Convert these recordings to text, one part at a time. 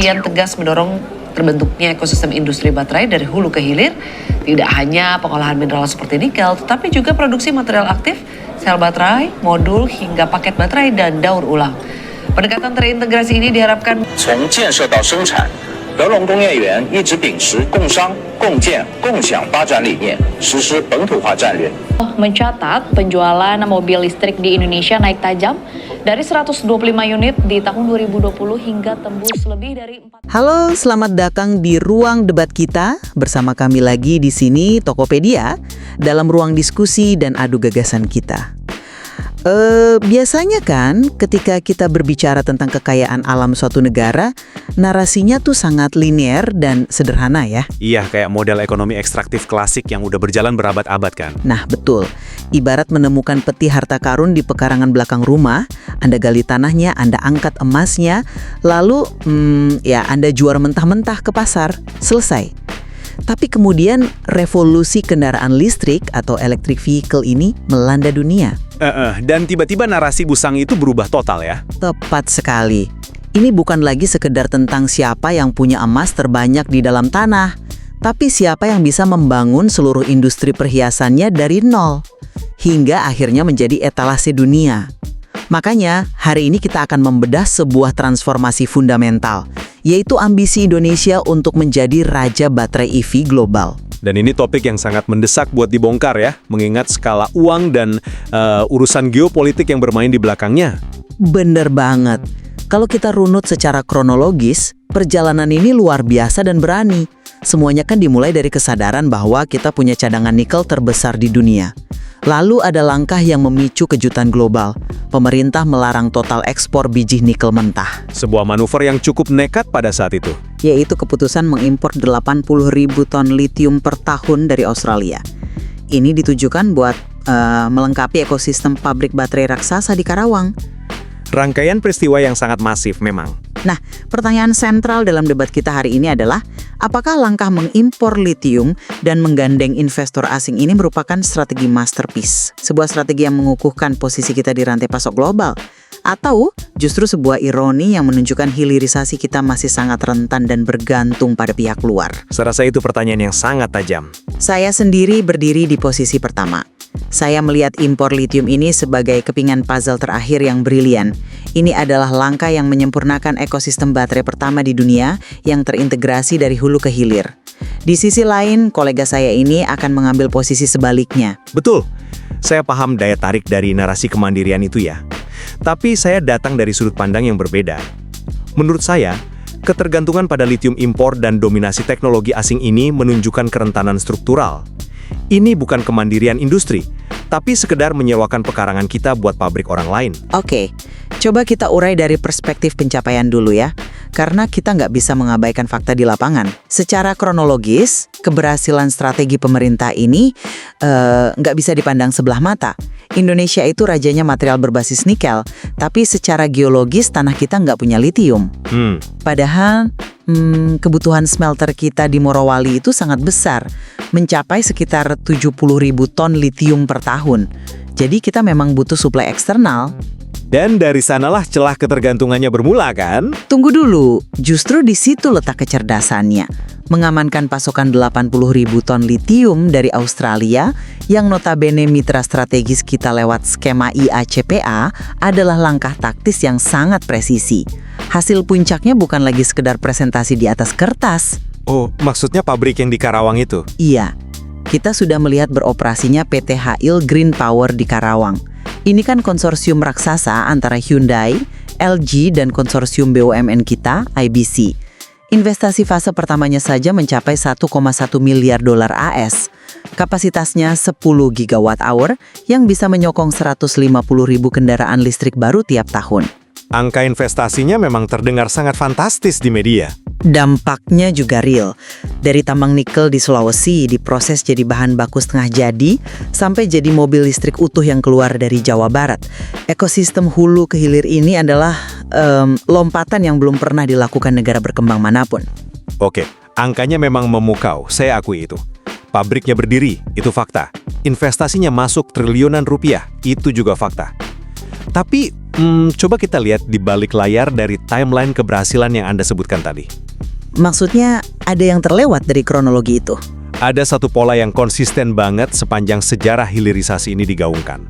kian tegas mendorong terbentuknya ekosistem industri baterai dari hulu ke hilir, tidak hanya pengolahan mineral seperti nikel, tetapi juga produksi material aktif, sel baterai, modul, hingga paket baterai dan daur ulang. Pendekatan terintegrasi ini diharapkan 从建设到生产，德隆工业园一直秉持共商、共建、共享发展理念，实施本土化战略。 mencatat penjualan mobil listrik di Indonesia naik tajam dari 125 unit di tahun 2020 hingga tembus lebih dari 4. Halo, selamat datang di ruang debat kita. Bersama kami lagi di sini Tokopedia dalam ruang diskusi dan adu gagasan kita. Biasanya kan ketika kita berbicara tentang kekayaan alam suatu negara, narasinya tuh sangat linear dan sederhana ya. Iya, kayak model ekonomi ekstraktif klasik yang udah berjalan berabad-abad kan. Nah, betul. Ibarat menemukan peti harta karun di pekarangan belakang rumah, Anda gali tanahnya, Anda angkat emasnya, lalu Anda jual mentah-mentah ke pasar. Selesai. Tapi kemudian revolusi kendaraan listrik atau electric vehicle ini melanda dunia. Dan tiba-tiba narasi busang itu berubah total ya. Tepat sekali. Ini bukan lagi sekedar tentang siapa yang punya emas terbanyak di dalam tanah, tapi siapa yang bisa membangun seluruh industri perhiasannya dari nol, hingga akhirnya menjadi etalase dunia. Makanya, hari ini kita akan membedah sebuah transformasi fundamental, yaitu ambisi Indonesia untuk menjadi raja baterai EV global. Dan ini topik yang sangat mendesak buat dibongkar ya, mengingat skala uang dan urusan geopolitik yang bermain di belakangnya. Bener banget. Kalau kita runut secara kronologis, perjalanan ini luar biasa dan berani. Semuanya kan dimulai dari kesadaran bahwa kita punya cadangan nikel terbesar di dunia. Lalu ada langkah yang memicu kejutan global. Pemerintah melarang total ekspor biji nikel mentah. Sebuah manuver yang cukup nekat pada saat itu. Yaitu keputusan mengimpor 80.000 ton litium per tahun dari Australia. Ini ditujukan buat melengkapi ekosistem pabrik baterai raksasa di Karawang. Rangkaian peristiwa yang sangat masif memang. Nah, pertanyaan sentral dalam debat kita hari ini adalah, apakah langkah mengimpor litium dan menggandeng investor asing ini merupakan strategi masterpiece? Sebuah strategi yang mengukuhkan posisi kita di rantai pasok global? Atau justru sebuah ironi yang menunjukkan hilirisasi kita masih sangat rentan dan bergantung pada pihak luar? Saya rasa itu pertanyaan yang sangat tajam. Saya sendiri berdiri di posisi pertama. Saya melihat impor litium ini sebagai kepingan puzzle terakhir yang brilian. Ini adalah langkah yang menyempurnakan ekosistem baterai pertama di dunia yang terintegrasi dari hulu ke hilir. Di sisi lain, kolega saya ini akan mengambil posisi sebaliknya. Betul, saya paham daya tarik dari narasi kemandirian itu ya. Tapi saya datang dari sudut pandang yang berbeda. Menurut saya, ketergantungan pada litium impor dan dominasi teknologi asing ini menunjukkan kerentanan struktural. Ini bukan kemandirian industri, tapi sekedar menyewakan pekarangan kita buat pabrik orang lain. Oke, coba kita urai dari perspektif pencapaian dulu ya. Karena kita nggak bisa mengabaikan fakta di lapangan. Secara kronologis, keberhasilan strategi pemerintah ini nggak bisa dipandang sebelah mata. Indonesia itu rajanya material berbasis nikel, tapi secara geologis tanah kita nggak punya litium. Padahal kebutuhan smelter kita di Morowali itu sangat besar, mencapai sekitar 70.000 ton litium per tahun. Jadi kita memang butuh suplai eksternal. Dan dari sanalah celah ketergantungannya bermula kan? Tunggu dulu, justru di situ letak kecerdasannya. Mengamankan pasokan 80.000 ton litium dari Australia yang notabene mitra strategis kita lewat skema IACPA adalah langkah taktis yang sangat presisi. Hasil puncaknya bukan lagi sekedar presentasi di atas kertas. Oh, maksudnya pabrik yang di Karawang itu? Iya, kita sudah melihat beroperasinya PT Hail Green Power di Karawang. Ini kan konsorsium raksasa antara Hyundai, LG, dan konsorsium BUMN kita, IBC. Investasi fase pertamanya saja mencapai 1,1 miliar dolar AS. Kapasitasnya 10 gigawatt hour yang bisa menyokong 150.000 kendaraan listrik baru tiap tahun. Angka investasinya memang terdengar sangat fantastis di media. Dampaknya juga real. Dari tambang nikel di Sulawesi diproses jadi bahan baku setengah jadi, sampai jadi mobil listrik utuh yang keluar dari Jawa Barat. Ekosistem hulu ke hilir ini adalah lompatan yang belum pernah dilakukan negara berkembang manapun. Oke, angkanya memang memukau, saya akui itu. Pabriknya berdiri, itu fakta. Investasinya masuk triliunan rupiah, itu juga fakta. Tapi Coba kita lihat di balik layar dari timeline keberhasilan yang Anda sebutkan tadi. Maksudnya ada yang terlewat dari kronologi itu? Ada satu pola yang konsisten banget sepanjang sejarah hilirisasi ini digaungkan.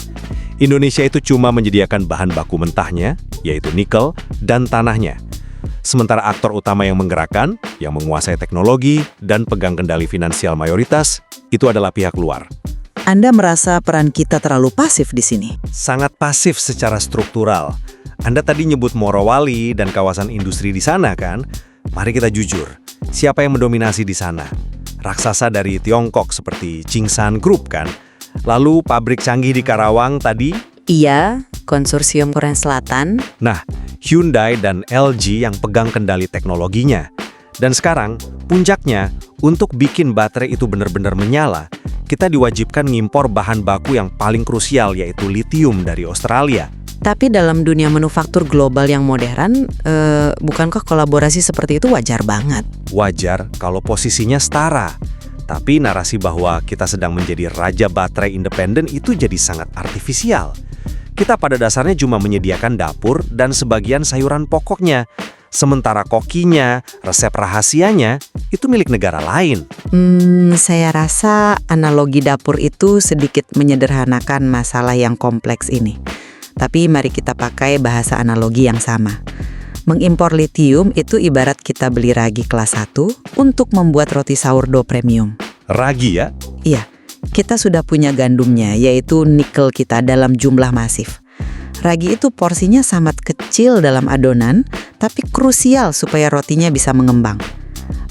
Indonesia itu cuma menyediakan bahan baku mentahnya, yaitu nikel, dan tanahnya. Sementara aktor utama yang menggerakkan, yang menguasai teknologi, dan pegang kendali finansial mayoritas, itu adalah pihak luar. Anda merasa peran kita terlalu pasif di sini? Sangat pasif secara struktural. Anda tadi nyebut Morowali dan kawasan industri di sana kan? Mari kita jujur, siapa yang mendominasi di sana? Raksasa dari Tiongkok seperti Tsingshan Group kan? Lalu pabrik canggih di Karawang tadi? Iya, konsorsium Korea Selatan. Nah, Hyundai dan LG yang pegang kendali teknologinya. Dan sekarang, puncaknya, untuk bikin baterai itu benar-benar menyala, kita diwajibkan ngimpor bahan baku yang paling krusial, yaitu litium dari Australia. Tapi dalam dunia manufaktur global yang modern, bukankah kolaborasi seperti itu wajar banget? Wajar kalau posisinya setara. Tapi narasi bahwa kita sedang menjadi raja baterai independen itu jadi sangat artifisial. Kita pada dasarnya cuma menyediakan dapur dan sebagian sayuran pokoknya. Sementara kokinya, resep rahasianya, itu milik negara lain. Saya rasa analogi dapur itu sedikit menyederhanakan masalah yang kompleks ini. Tapi mari kita pakai bahasa analogi yang sama. Mengimpor litium itu ibarat kita beli ragi kelas 1 untuk membuat roti sourdough premium. Ragi ya? Iya, kita sudah punya gandumnya, yaitu nikel kita dalam jumlah masif. Ragi itu porsinya sangat kecil dalam adonan, tapi krusial supaya rotinya bisa mengembang.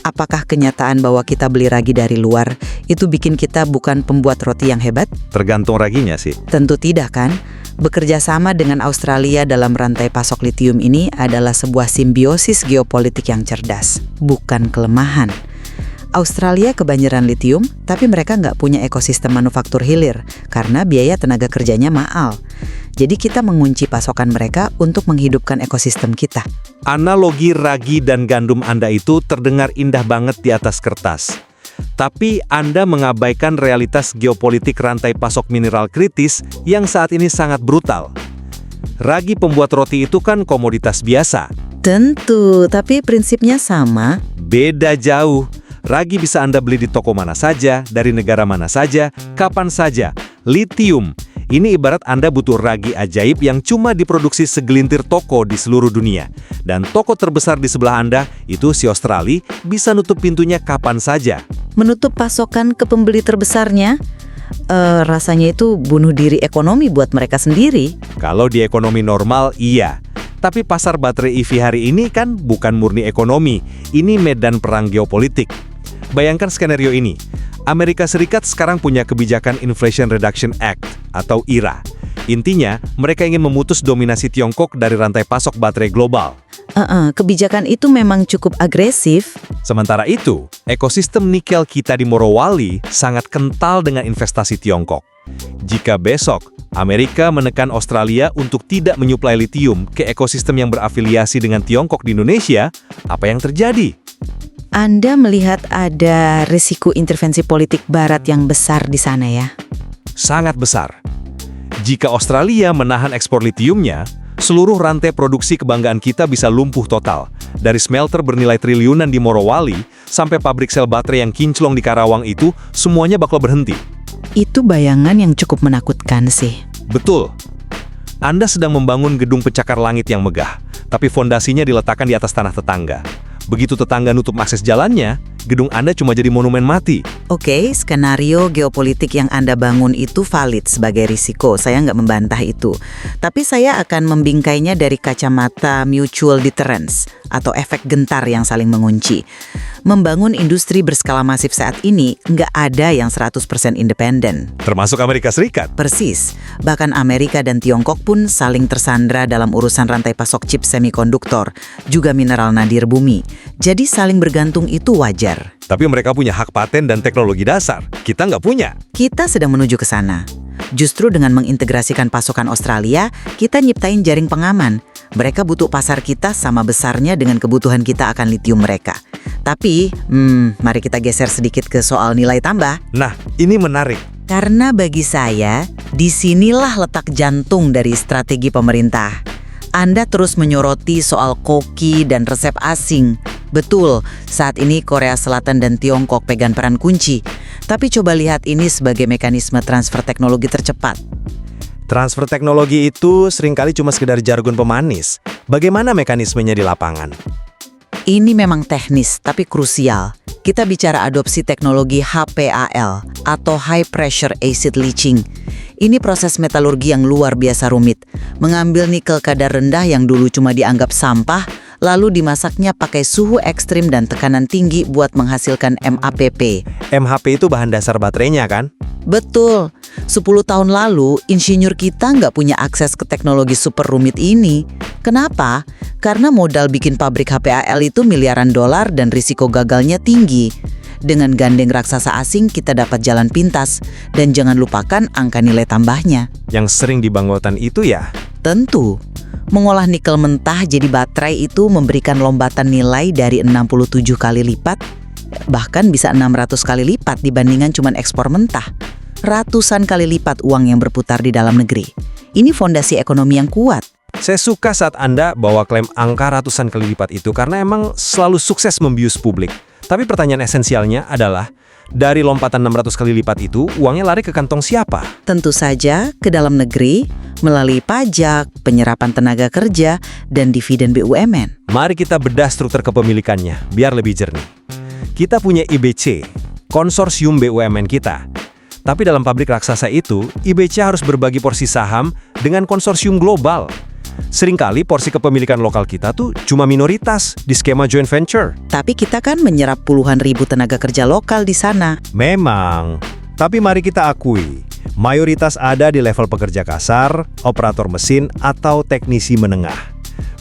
Apakah kenyataan bahwa kita beli ragi dari luar itu bikin kita bukan pembuat roti yang hebat? Tergantung raginya sih. Tentu tidak kan? Bekerja sama dengan Australia dalam rantai pasok litium ini adalah sebuah simbiosis geopolitik yang cerdas, bukan kelemahan. Australia kebanjiran litium, tapi mereka nggak punya ekosistem manufaktur hilir karena biaya tenaga kerjanya mahal. Jadi kita mengunci pasokan mereka untuk menghidupkan ekosistem kita. Analogi ragi dan gandum Anda itu terdengar indah banget di atas kertas. Tapi Anda mengabaikan realitas geopolitik rantai pasok mineral kritis yang saat ini sangat brutal. Ragi pembuat roti itu kan komoditas biasa. Tentu, tapi prinsipnya sama. Beda jauh. Ragi bisa Anda beli di toko mana saja, dari negara mana saja, kapan saja. Litium. Ini ibarat Anda butuh ragi ajaib yang cuma diproduksi segelintir toko di seluruh dunia. Dan toko terbesar di sebelah Anda, itu si Australia, bisa nutup pintunya kapan saja. Menutup pasokan ke pembeli terbesarnya, rasanya itu bunuh diri ekonomi buat mereka sendiri. Kalau di ekonomi normal, iya. Tapi pasar baterai EV hari ini kan bukan murni ekonomi. Ini medan perang geopolitik. Bayangkan skenario ini. Amerika Serikat sekarang punya kebijakan Inflation Reduction Act atau IRA. Intinya, mereka ingin memutus dominasi Tiongkok dari rantai pasok baterai global. Kebijakan itu memang cukup agresif. Sementara itu, ekosistem nikel kita di Morowali sangat kental dengan investasi Tiongkok. Jika besok Amerika menekan Australia untuk tidak menyuplai litium ke ekosistem yang berafiliasi dengan Tiongkok di Indonesia, apa yang terjadi? Anda melihat ada risiko intervensi politik Barat yang besar di sana ya? Sangat besar. Jika Australia menahan ekspor litiumnya, seluruh rantai produksi kebanggaan kita bisa lumpuh total. Dari smelter bernilai triliunan di Morowali, sampai pabrik sel baterai yang kinclong di Karawang itu, semuanya bakal berhenti. Itu bayangan yang cukup menakutkan sih. Betul. Anda sedang membangun gedung pencakar langit yang megah, tapi fondasinya diletakkan di atas tanah tetangga. Begitu tetangga nutup akses jalannya, gedung Anda cuma jadi monumen mati. Oke, skenario geopolitik yang Anda bangun itu valid sebagai risiko. Saya nggak membantah itu. Tapi saya akan membingkainya dari kacamata mutual deterrence atau efek gentar yang saling mengunci. Membangun industri berskala masif saat ini nggak ada yang 100% independen. Termasuk Amerika Serikat. Persis. Bahkan Amerika dan Tiongkok pun saling tersandra dalam urusan rantai pasok chip semikonduktor, juga mineral nadir bumi. Jadi saling bergantung itu wajar. Tapi mereka punya hak paten dan teknologi dasar. Kita nggak punya. Kita sedang menuju ke sana. Justru dengan mengintegrasikan pasokan Australia, kita nyiptain jaring pengaman. Mereka butuh pasar kita sama besarnya dengan kebutuhan kita akan litium mereka. Tapi, mari kita geser sedikit ke soal nilai tambah. Nah, ini menarik. Karena bagi saya, disinilah letak jantung dari strategi pemerintah. Anda terus menyoroti soal koki dan resep asing. Betul, saat ini Korea Selatan dan Tiongkok pegang peran kunci. Tapi coba lihat ini sebagai mekanisme transfer teknologi tercepat. Transfer teknologi itu seringkali cuma sekedar jargon pemanis. Bagaimana mekanismenya di lapangan? Ini memang teknis, tapi krusial. Kita bicara adopsi teknologi HPAL atau High Pressure Acid Leaching. Ini proses metalurgi yang luar biasa rumit. Mengambil nikel kadar rendah yang dulu cuma dianggap sampah, lalu dimasaknya pakai suhu ekstrim dan tekanan tinggi buat menghasilkan MAPP. MHP itu bahan dasar baterainya kan? Betul. 10 tahun lalu, insinyur kita nggak punya akses ke teknologi super rumit ini. Kenapa? Karena modal bikin pabrik HPAL itu miliaran dolar dan risiko gagalnya tinggi. Dengan gandeng raksasa asing, kita dapat jalan pintas. Dan jangan lupakan angka nilai tambahnya. Yang sering dibanggotan itu ya? Tentu. Mengolah nikel mentah jadi baterai itu memberikan lompatan nilai dari 67 kali lipat, bahkan bisa 600 kali lipat dibandingkan cuma ekspor mentah. Ratusan kali lipat uang yang berputar di dalam negeri. Ini fondasi ekonomi yang kuat. Saya suka saat Anda bawa klaim angka ratusan kali lipat itu karena emang selalu sukses membius publik. Tapi pertanyaan esensialnya adalah, dari lompatan 600 kali lipat itu, uangnya lari ke kantong siapa? Tentu saja ke dalam negeri, melalui pajak, penyerapan tenaga kerja, dan dividen BUMN. Mari kita bedah struktur kepemilikannya, biar lebih jernih. Kita punya IBC, konsorsium BUMN kita. Tapi dalam pabrik raksasa itu, IBC harus berbagi porsi saham dengan konsorsium global. Seringkali porsi kepemilikan lokal kita tuh cuma minoritas di skema joint venture. Tapi kita kan menyerap puluhan ribu tenaga kerja lokal di sana. Memang, tapi mari kita akui, mayoritas ada di level pekerja kasar, operator mesin, atau teknisi menengah.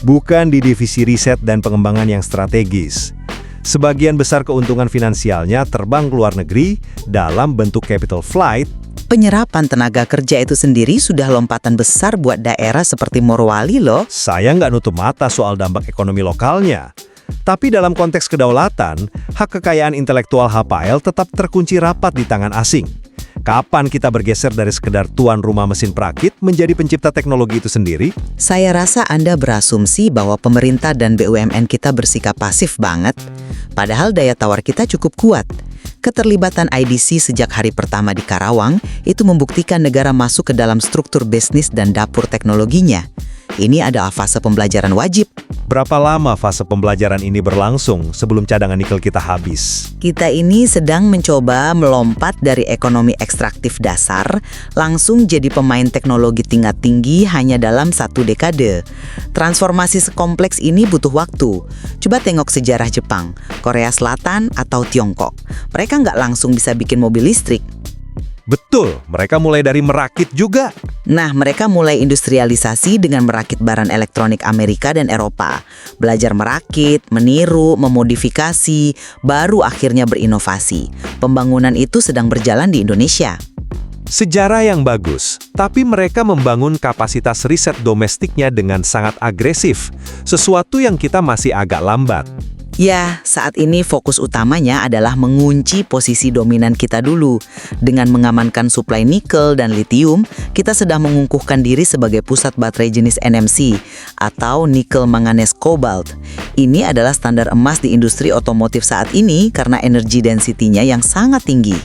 Bukan di divisi riset dan pengembangan yang strategis. Sebagian besar keuntungan finansialnya terbang ke luar negeri dalam bentuk capital flight. Penyerapan tenaga kerja itu sendiri sudah lompatan besar buat daerah seperti Morowali loh. Saya nggak nutup mata soal dampak ekonomi lokalnya. Tapi dalam konteks kedaulatan, hak kekayaan intelektual HPAL tetap terkunci rapat di tangan asing. Kapan kita bergeser dari sekedar tuan rumah mesin perakit menjadi pencipta teknologi itu sendiri? Saya rasa Anda berasumsi bahwa pemerintah dan BUMN kita bersikap pasif banget. Padahal daya tawar kita cukup kuat. Keterlibatan IDC sejak hari pertama di Karawang itu membuktikan negara masuk ke dalam struktur bisnis dan dapur teknologinya. Ini adalah fase pembelajaran wajib. Berapa lama fase pembelajaran ini berlangsung sebelum cadangan nikel kita habis? Kita ini sedang mencoba melompat dari ekonomi ekstraktif dasar langsung jadi pemain teknologi tingkat tinggi hanya dalam 1 dekade. Transformasi sekompleks ini butuh waktu. Coba tengok sejarah Jepang, Korea Selatan, atau Tiongkok. Mereka nggak langsung bisa bikin mobil listrik. Betul, mereka mulai dari merakit juga. Nah, mereka mulai industrialisasi dengan merakit barang elektronik Amerika dan Eropa. Belajar merakit, meniru, memodifikasi, baru akhirnya berinovasi. Pembangunan itu sedang berjalan di Indonesia. Sejarah yang bagus, tapi mereka membangun kapasitas riset domestiknya dengan sangat agresif, sesuatu yang kita masih agak lambat. Ya, saat ini fokus utamanya adalah mengunci posisi dominan kita dulu. Dengan mengamankan suplai nikel dan litium, kita sedang mengukuhkan diri sebagai pusat baterai jenis NMC atau nickel manganese cobalt. Ini adalah standar emas di industri otomotif saat ini karena energy density-nya yang sangat tinggi.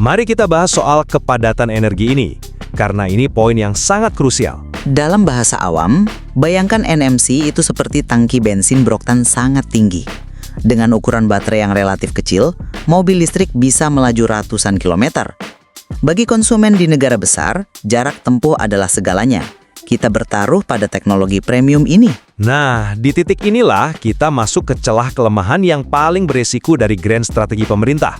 Mari kita bahas soal kepadatan energi ini, karena ini poin yang sangat krusial. Dalam bahasa awam, bayangkan NMC itu seperti tangki bensin beroktan sangat tinggi. Dengan ukuran baterai yang relatif kecil, mobil listrik bisa melaju ratusan kilometer. Bagi konsumen di negara besar, jarak tempuh adalah segalanya. Kita bertaruh pada teknologi premium ini. Nah, di titik inilah kita masuk ke celah kelemahan yang paling beresiko dari grand strategi pemerintah.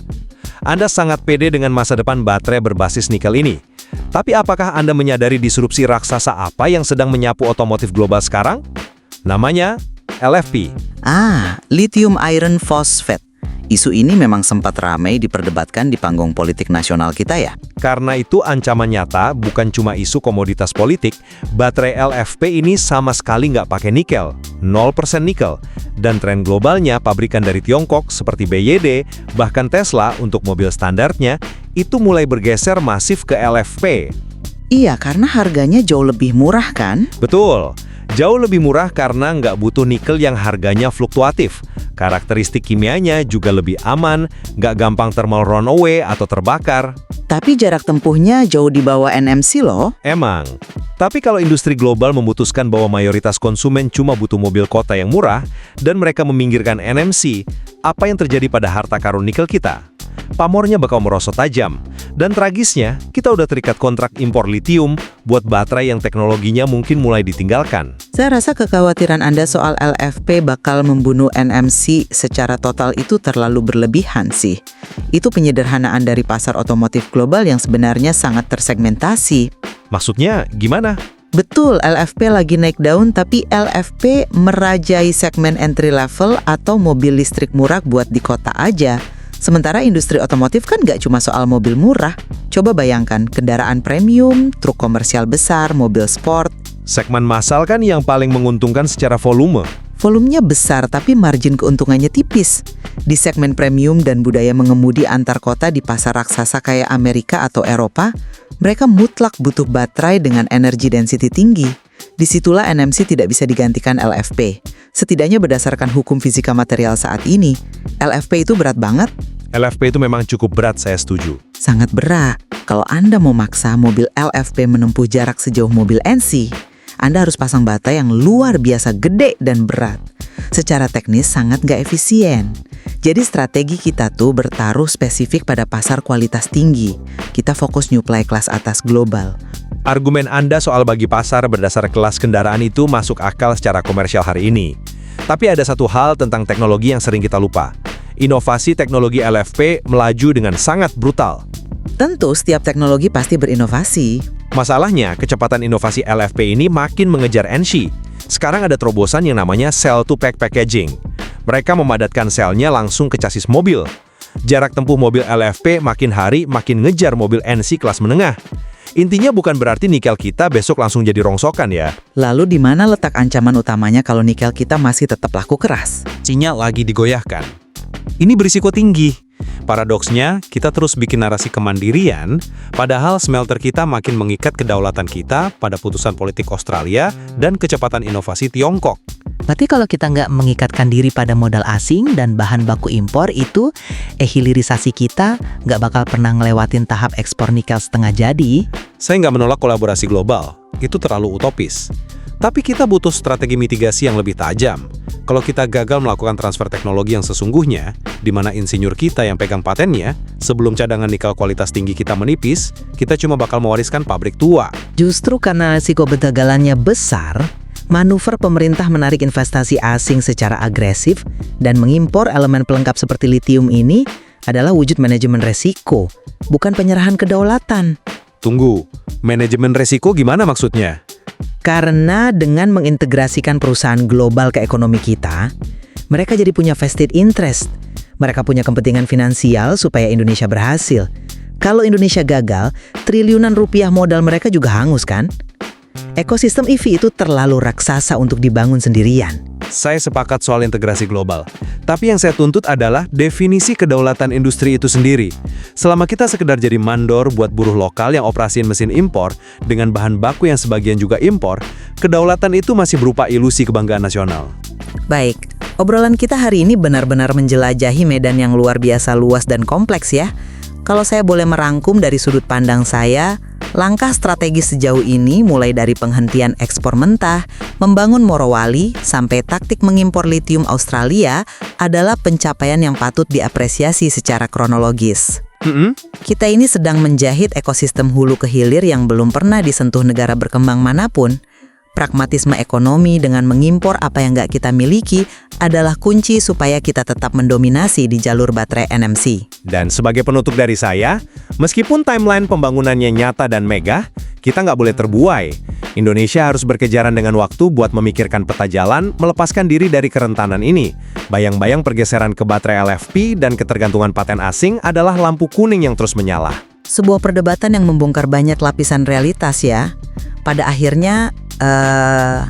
Anda sangat pede dengan masa depan baterai berbasis nikel ini. Tapi apakah Anda menyadari disrupsi raksasa apa yang sedang menyapu otomotif global sekarang? Namanya LFP. Lithium iron phosphate. Isu ini memang sempat ramai diperdebatkan di panggung politik nasional kita ya. Karena itu ancaman nyata, bukan cuma isu komoditas politik, baterai LFP ini sama sekali nggak pakai nikel, 0% nikel. Dan tren globalnya pabrikan dari Tiongkok seperti BYD, bahkan Tesla untuk mobil standarnya, itu mulai bergeser masif ke LFP. Iya, karena harganya jauh lebih murah kan? Betul. Jauh lebih murah karena nggak butuh nikel yang harganya fluktuatif. Karakteristik kimianya juga lebih aman, nggak gampang thermal runaway atau terbakar. Tapi jarak tempuhnya jauh di bawah NMC loh. Emang. Tapi kalau industri global memutuskan bahwa mayoritas konsumen cuma butuh mobil kota yang murah dan mereka meminggirkan NMC, apa yang terjadi pada harta karun nikel kita? Pamornya bakal merosot tajam. Dan tragisnya, kita udah terikat kontrak impor litium buat baterai yang teknologinya mungkin mulai ditinggalkan. Saya rasa kekhawatiran Anda soal LFP bakal membunuh NMC secara total itu terlalu berlebihan sih. Itu penyederhanaan dari pasar otomotif global yang sebenarnya sangat tersegmentasi. Maksudnya gimana? Betul, LFP lagi naik daun, tapi LFP merajai segmen entry level atau mobil listrik murah buat di kota aja. Sementara industri otomotif kan nggak cuma soal mobil murah. Coba bayangkan, kendaraan premium, truk komersial besar, mobil sport. Segmen massal kan yang paling menguntungkan secara volume. Volumenya besar tapi margin keuntungannya tipis. Di segmen premium dan budaya mengemudi antar kota di pasar raksasa kayak Amerika atau Eropa, mereka mutlak butuh baterai dengan energy density tinggi. Disitulah NMC tidak bisa digantikan LFP. Setidaknya berdasarkan hukum fisika material saat ini, LFP itu berat banget. LFP itu memang cukup berat, saya setuju. Sangat berat. Kalau Anda mau maksa mobil LFP menempuh jarak sejauh mobil NC, Anda harus pasang baterai yang luar biasa gede dan berat. Secara teknis sangat nggak efisien. Jadi strategi kita tuh bertaruh spesifik pada pasar kualitas tinggi. Kita fokus nyuplai kelas atas global. Argumen Anda soal bagi pasar berdasar kelas kendaraan itu masuk akal secara komersial hari ini. Tapi ada satu hal tentang teknologi yang sering kita lupa. Inovasi teknologi LFP melaju dengan sangat brutal. Tentu setiap teknologi pasti berinovasi. Masalahnya, kecepatan inovasi LFP ini makin mengejar NC. Sekarang ada terobosan yang namanya cell-to-pack packaging. Mereka memadatkan selnya langsung ke chassis mobil. Jarak tempuh mobil LFP makin hari makin ngejar mobil NC kelas menengah. Intinya bukan berarti nikel kita besok langsung jadi rongsokan ya. Lalu di mana letak ancaman utamanya kalau nikel kita masih tetap laku keras? Sinyal lagi digoyahkan. Ini berisiko tinggi. Paradoksnya, kita terus bikin narasi kemandirian, padahal smelter kita makin mengikat kedaulatan kita pada putusan politik Australia dan kecepatan inovasi Tiongkok. Berarti kalau kita nggak mengikatkan diri pada modal asing dan bahan baku impor itu, hilirisasi kita nggak bakal pernah ngelewatin tahap ekspor nikel setengah jadi. Saya nggak menolak kolaborasi global, itu terlalu utopis. Tapi kita butuh strategi mitigasi yang lebih tajam. Kalau kita gagal melakukan transfer teknologi yang sesungguhnya, di mana insinyur kita yang pegang patennya, sebelum cadangan nikel kualitas tinggi kita menipis, kita cuma bakal mewariskan pabrik tua. Justru karena risiko kegagalannya besar, manuver pemerintah menarik investasi asing secara agresif dan mengimpor elemen pelengkap seperti litium ini adalah wujud manajemen resiko, bukan penyerahan kedaulatan. Tunggu, manajemen resiko gimana maksudnya? Karena dengan mengintegrasikan perusahaan global ke ekonomi kita, mereka jadi punya vested interest. Mereka punya kepentingan finansial supaya Indonesia berhasil. Kalau Indonesia gagal, triliunan rupiah modal mereka juga hangus kan? Ekosistem EV itu terlalu raksasa untuk dibangun sendirian. Saya sepakat soal integrasi global. Tapi yang saya tuntut adalah definisi kedaulatan industri itu sendiri. Selama kita sekedar jadi mandor buat buruh lokal yang operasiin mesin impor dengan bahan baku yang sebagian juga impor, kedaulatan itu masih berupa ilusi kebanggaan nasional. Baik, obrolan kita hari ini benar-benar menjelajahi medan yang luar biasa luas dan kompleks ya. Kalau saya boleh merangkum dari sudut pandang saya, langkah strategis sejauh ini mulai dari penghentian ekspor mentah, membangun Morowali, sampai taktik mengimpor litium Australia adalah pencapaian yang patut diapresiasi secara kronologis. Kita ini sedang menjahit ekosistem hulu ke hilir yang belum pernah disentuh negara berkembang manapun. Pragmatisme ekonomi dengan mengimpor apa yang nggak kita miliki adalah kunci supaya kita tetap mendominasi di jalur baterai NMC. Dan sebagai penutup dari saya, meskipun timeline pembangunannya nyata dan megah, kita nggak boleh terbuai. Indonesia harus berkejaran dengan waktu buat memikirkan peta jalan, melepaskan diri dari kerentanan ini. Bayang-bayang pergeseran ke baterai LFP dan ketergantungan paten asing adalah lampu kuning yang terus menyala. Sebuah perdebatan yang membongkar banyak lapisan realitas ya. Pada akhirnya,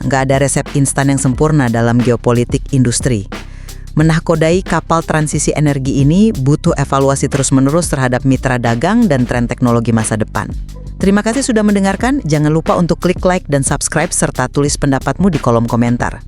nggak ada resep instan yang sempurna dalam geopolitik industri. Menahkodai kapal transisi energi ini butuh evaluasi terus-menerus terhadap mitra dagang dan tren teknologi masa depan. Terima kasih sudah mendengarkan. Jangan lupa untuk klik like dan subscribe serta tulis pendapatmu di kolom komentar.